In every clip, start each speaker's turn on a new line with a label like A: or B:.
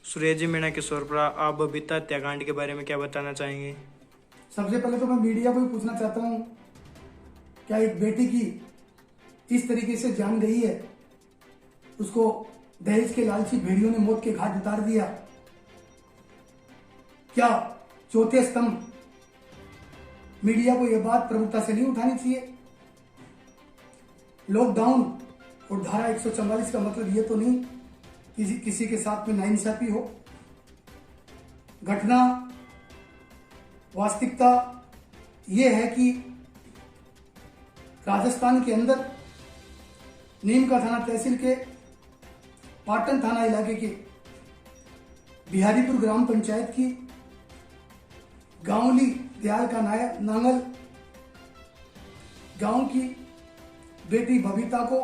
A: सुरेश जी, मीणा किशोरपुरा, आप बबीता हत्याकांड के बारे में क्या बताना चाहेंगे?
B: सबसे पहले तो मैं मीडिया को भी पूछना चाहता हूँ, क्या एक बेटी की इस तरीके से जान गई है? उसको दहेज के लालची भेड़ियों ने मौत के घाट उतार दिया। क्या चौथे स्तंभ मीडिया को यह बात प्रमुखता से नहीं उठानी चाहिए? लॉकडाउन और धारा 144 का मतलब यह तो नहीं किसी के साथ में नाइंसाफी हो। घटना वास्तविकता यह है कि राजस्थान के अंदर नीमका थाना तहसील के पाटन थाना इलाके के बिहारीपुर ग्राम पंचायत की गांवली दयाल का नांगल गांव की बेटी बबीता को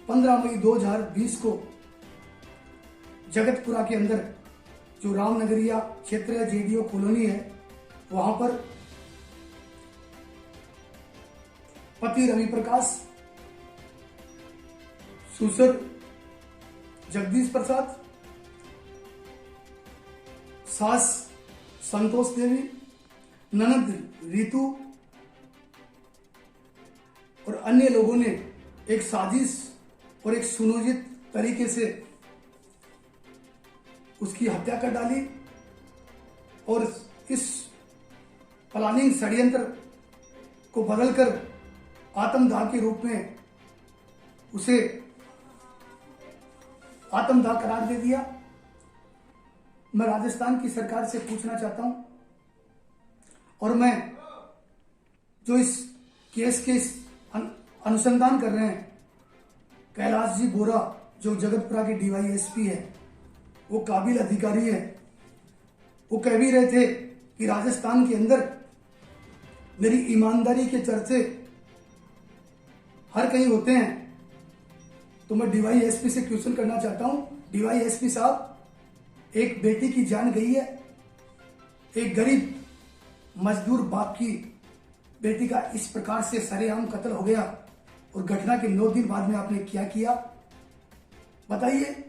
B: 15 मई 2020 को जगतपुरा के अंदर जो रामनगरिया क्षेत्र है, जेडीओ कॉलोनी है, वहां पर पति रवि प्रकाश, सुसर जगदीश प्रसाद, सास संतोष देवी, ननद रीतू और अन्य लोगों ने एक साजिश और एक सुनियोजित तरीके से उसकी हत्या कर डाली और इस प्लानिंग षड्यंत्र को बदलकर आत्मदाह के रूप में उसे आत्मदाह करार दे दिया। मैं राजस्थान की सरकार से पूछना चाहता हूं और मैं जो इस केस के अनुसंधान कर रहे हैं, कैलाश जी बोरा जो जगतपुरा के डीवाईएसपी है, वो काबिल अधिकारी है। वो कह भी रहे थे कि राजस्थान के अंदर मेरी ईमानदारी के चर्चे हर कहीं होते हैं। तो मैं डीवाईएसपी से क्वेश्चन करना चाहता हूं, डीवाईएसपी साहब, एक बेटी की जान गई है, एक गरीब मजदूर बाप की बेटी का इस प्रकार से सरेआम कत्ल हो गया और घटना के 9 दिन बाद में आपने क्या किया बताइए।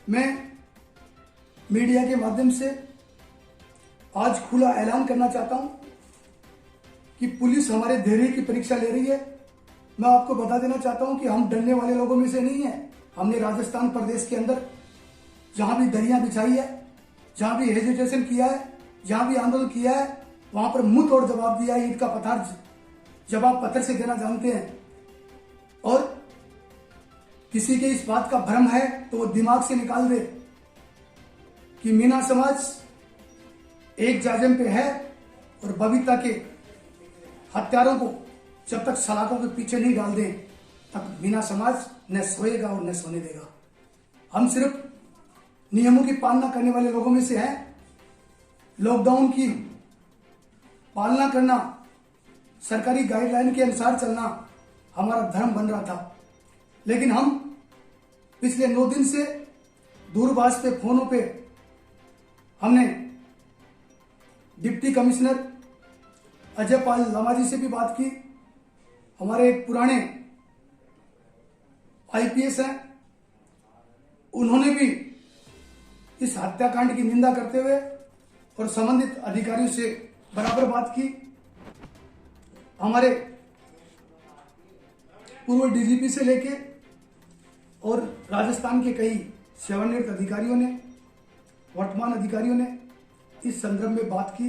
B: मैं मीडिया के माध्यम से आज खुला ऐलान करना चाहता हूं कि पुलिस हमारे धैर्य की परीक्षा ले रही है। मैं आपको बता देना चाहता हूं कि हम डरने वाले लोगों में से नहीं है। हमने राजस्थान प्रदेश के अंदर जहां भी दरिया बिछाई है, जहां भी हेजिटेशन किया है, जहां भी आंदोलन किया है, वहां पर मुंह तोड़ जवाब दिया है। ईंट का पत्थर जवाब पत्थर से देना जानते हैं। और किसी के इस बात का भ्रम है तो वो दिमाग से निकाल दे कि मीणा समाज एक जाजम पे है और बबीता के हत्यारों को जब तक सलाखों के पीछे नहीं डाल दें तब मीणा समाज न सोएगा और न सोने देगा। हम सिर्फ नियमों की पालना करने वाले लोगों में से हैं। लॉकडाउन की पालना करना, सरकारी गाइडलाइन के अनुसार चलना हमारा धर्म बन रहा था, लेकिन हम पिछले 9 दिन से दूरभाष पे, फोनों पे हमने डिप्टी कमिश्नर अजय पाल लामा जी से भी बात की। हमारे एक पुराने आईपीएस हैं, उन्होंने भी इस हत्याकांड की निंदा करते हुए और संबंधित अधिकारियों से बराबर बात की। हमारे पूर्व डीजीपी से लेके और राजस्थान के कई सेवानिवृत्त अधिकारियों ने, वर्तमान अधिकारियों ने इस संदर्भ में बात की,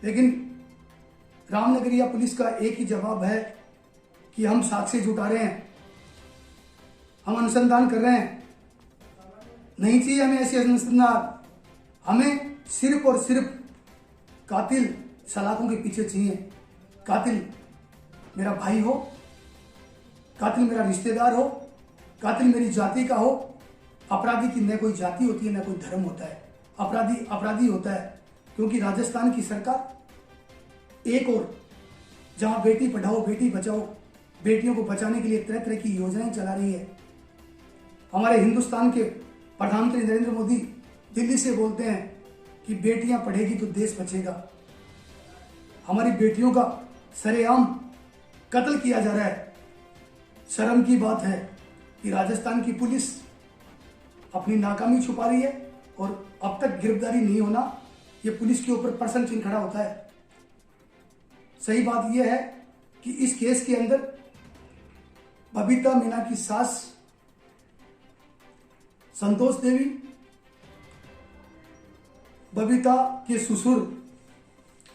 B: लेकिन रामनगरिया पुलिस का एक ही जवाब है कि हम साक्ष्य जुटा रहे हैं, हम अनुसंधान कर रहे हैं। नहीं चाहिए हमें ऐसे अनुसंधान, हमें सिर्फ और सिर्फ कातिल सलाखों के पीछे चाहिए। कातिल मेरा भाई हो, कातिल मेरा रिश्तेदार हो, कातिल मेरी जाति का हो। अपराधी की न कोई जाति होती है न कोई धर्म होता है। अपराधी अपराधी होता है, क्योंकि राजस्थान की सरकार एक और जहां बेटी पढ़ाओ बेटी बचाओ, बेटियों को बचाने के लिए तरह तरह की योजनाएं चला रही है। हमारे हिंदुस्तान के प्रधानमंत्री नरेंद्र मोदी दिल्ली से बोलते हैं कि बेटियां पढ़ेगी तो देश बचेगा। हमारी बेटियों का सरेआम कत्ल किया जा रहा है। शर्म की बात है कि राजस्थान की पुलिस अपनी नाकामी छुपा रही है और अब तक गिरफ्तारी नहीं होना, ये पुलिस के ऊपर प्रश्न चिन्ह खड़ा होता है। सही बात यह है कि इस केस के अंदर बबीता मीना की सास संतोष देवी, बबीता के ससुर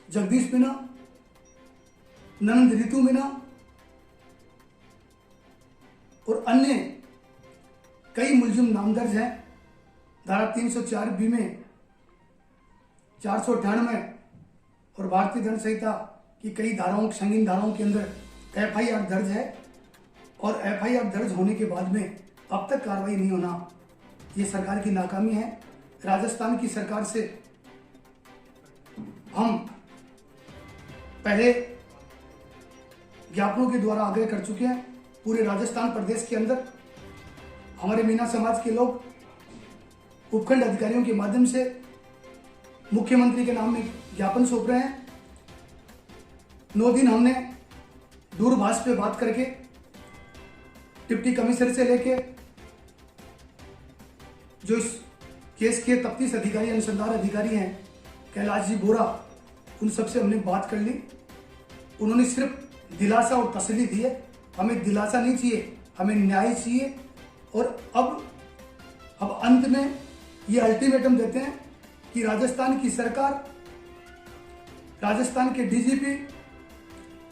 B: जगदीश मीना, ननंद रितु मीना और अन्य कई मुलजिम नामदर्ज हैं। धारा 304 बी में 498 और भारतीय दंड संहिता की कई धाराओं, संगीन धाराओं के अंदर एफआईआर दर्ज है और एफआईआर दर्ज होने के बाद में अब तक कार्रवाई नहीं होना, ये सरकार की नाकामी है। राजस्थान की सरकार से हम पहले ज्ञापनों के द्वारा आग्रह कर चुके हैं। पूरे राजस्थान प्रदेश के अंदर हमारे मीना समाज के लोग उपखंड अधिकारियों के माध्यम से मुख्यमंत्री के नाम में ज्ञापन सौंप रहे हैं। 9 दिन हमने दूरभाष पे बात करके डिप्टी कमिश्नर से लेके जो इस केस के तफ्तीश अधिकारी, अनुसंधान अधिकारी हैं कैलाश जी बोरा, उन सबसे हमने बात कर ली। उन्होंने सिर्फ दिलासा और तसल्ली दी है। हमें दिलासा नहीं चाहिए, हमें न्याय चाहिए। और अब अंत में ये अल्टीमेटम देते हैं कि राजस्थान की सरकार, राजस्थान के डीजीपी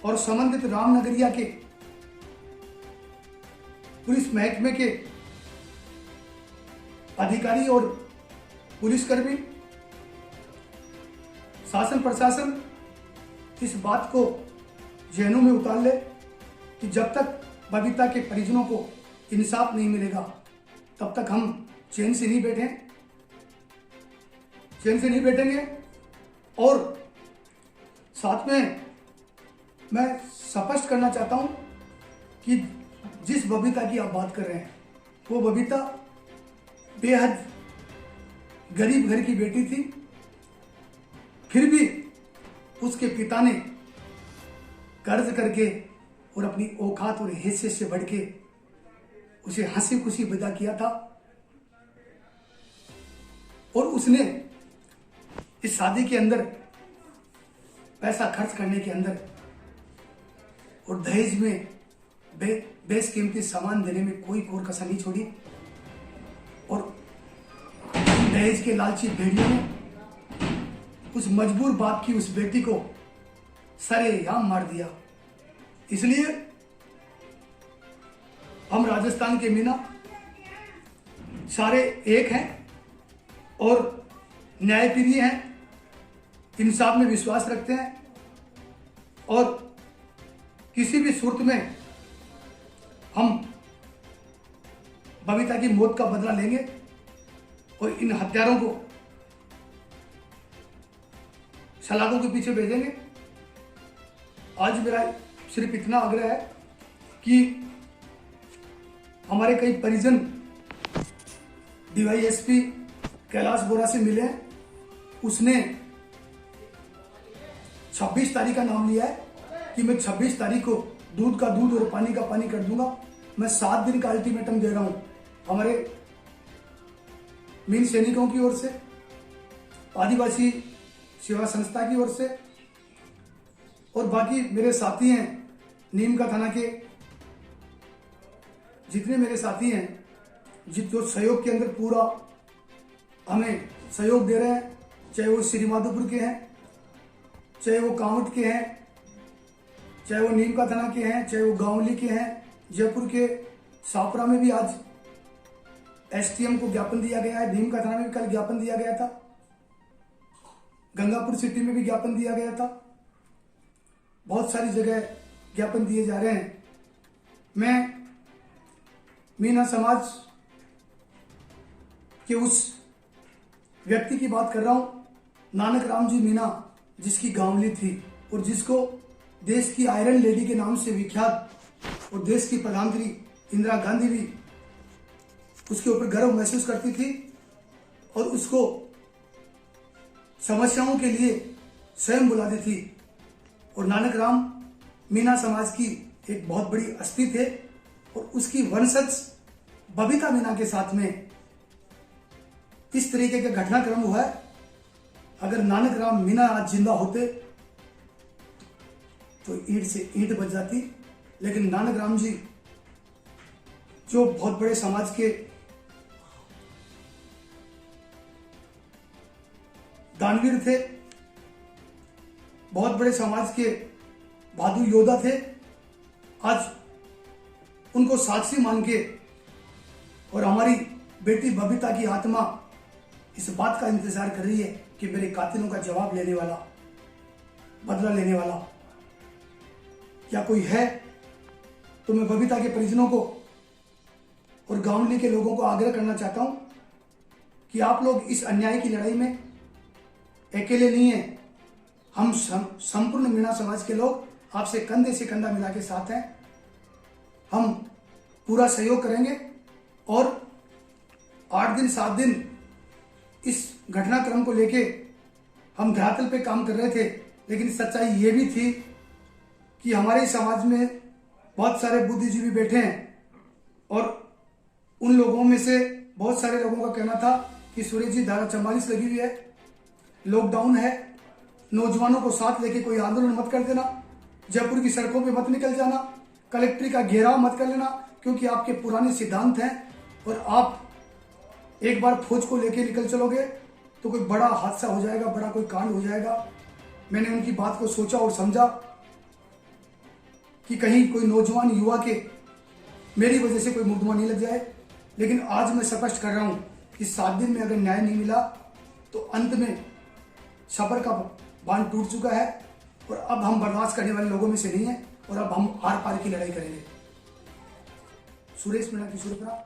B: और संबंधित रामनगरिया के पुलिस महकमे के अधिकारी और पुलिसकर्मी, शासन प्रशासन इस बात को जहनों में उतार ले कि जब तक बबीता के परिजनों को इंसाफ नहीं मिलेगा तब तक हम चैन से नहीं बैठेंगे। और साथ में मैं स्पष्ट करना चाहता हूं कि जिस बबीता की आप बात कर रहे हैं वो बबीता बेहद गरीब घर की बेटी थी, फिर भी उसके पिता ने कर्ज करके और अपनी औकात और हैसियत से बढ़ के उसे हंसी खुशी विदा किया था। और उसने इस शादी के अंदर पैसा खर्च करने के अंदर और दहेज में बेशकीमती सामान देने में कोई कोर कसर नहीं छोड़ी। और दहेज के लालची भेड़ियों ने उस मजबूर बाप की उस बेटी को सरेआम मार दिया। इसलिए हम राजस्थान के मीना सारे एक हैं और न्यायप्रिय हैं, इंसाफ में विश्वास रखते हैं और किसी भी सूरत में हम बबीता की मौत का बदला लेंगे और इन हत्यारों को सलाखों के पीछे भेजेंगे। आज मेरा सिर्फ इतना आग्रह है कि हमारे कई परिजन डीवाईएसपी कैलाश बोरा से मिले हैं। उसने 26 तारीख का नाम लिया है कि मैं 26 तारीख को दूध का दूध और पानी का पानी कर दूंगा। मैं 7 दिन का अल्टीमेटम दे रहा हूं हमारे मीन सैनिकों की ओर से, आदिवासी सेवा संस्था की ओर से और बाकी मेरे साथी हैं नीम का थाना के जितने मेरे साथी हैं, जो सहयोग के अंदर पूरा हमें सहयोग दे रहे हैं, चाहे वो श्री माधोपुर के हैं, चाहे वो कांवट के हैं, चाहे वो नीम का थाना के हैं, चाहे वो गांवली के हैं। जयपुर के सापरा में भी आज एसटीएम को ज्ञापन दिया गया है, नीम का थाना में भी कल ज्ञापन दिया गया था, गंगापुर सिटी में भी ज्ञापन दिया गया था। बहुत सारी जगह ज्ञापन दिए जा रहे हैं। मैं मीना समाज के उस व्यक्ति की बात कर रहा हूं, नानक राम जी मीना, जिसकी गांवली थी और जिसको देश की आयरन लेडी के नाम से विख्यात और देश की प्रधानमंत्री इंदिरा गांधी भी उसके ऊपर गर्व महसूस करती थी और उसको समस्याओं के लिए स्वयं बुलाती थी। और नानक राम मीना समाज की एक बहुत बड़ी अस्थि थे और उसकी वंशज बबीता मीना के साथ में इस तरीके का घटनाक्रम हुआ है। अगर नानक राम मीना आज जिंदा होते तो ईंट से ईंट बच जाती, लेकिन नानक राम जी जो बहुत बड़े समाज के दानवीर थे, बहुत बड़े समाज के बहादुर योद्धा थे, आज उनको साक्षी मान के और हमारी बेटी बबीता की आत्मा इस बात का इंतजार कर रही है कि मेरे कातिलों का जवाब लेने वाला, बदला लेने वाला क्या कोई है। तो मैं बबीता के परिजनों को और गांवली के लोगों को आग्रह करना चाहता हूं कि आप लोग इस अन्याय की लड़ाई में अकेले नहीं है। हम संपूर्ण मीणा समाज के लोग आपसे कंधे से कंधा मिला के साथ हैं। हम पूरा सहयोग करेंगे और 8 दिन 7 दिन इस घटनाक्रम को लेके हम धरातल पे काम कर रहे थे, लेकिन सच्चाई ये भी थी कि हमारे समाज में बहुत सारे बुद्धिजीवी बैठे हैं और उन लोगों में से बहुत सारे लोगों का कहना था कि सुरेश जी धारा 44 लगी हुई है, लॉकडाउन है, नौजवानों को साथ लेके कोई आंदोलन मत कर देना, जयपुर की सड़कों पे मत निकल जाना, कलेक्ट्री का घेराव मत कर लेना, क्योंकि आपके पुराने सिद्धांत हैं और आप एक बार फौज को लेके निकल चलोगे तो कोई बड़ा हादसा हो जाएगा, बड़ा कोई कांड हो जाएगा। मैंने उनकी बात को सोचा और समझा कि कहीं कोई नौजवान युवा के मेरी वजह से कोई मुकदमा नहीं लग जाए। लेकिन आज मैं स्पष्ट कर रहा हूं कि 7 दिन में अगर न्याय नहीं मिला तो अंत में सबर का बांध टूट चुका है और अब हम बर्दाश्त करने वाले लोगों में से नहीं है और अब हम आर पार की लड़ाई करेंगे। सुरेश मीणा, किशोरपुरा।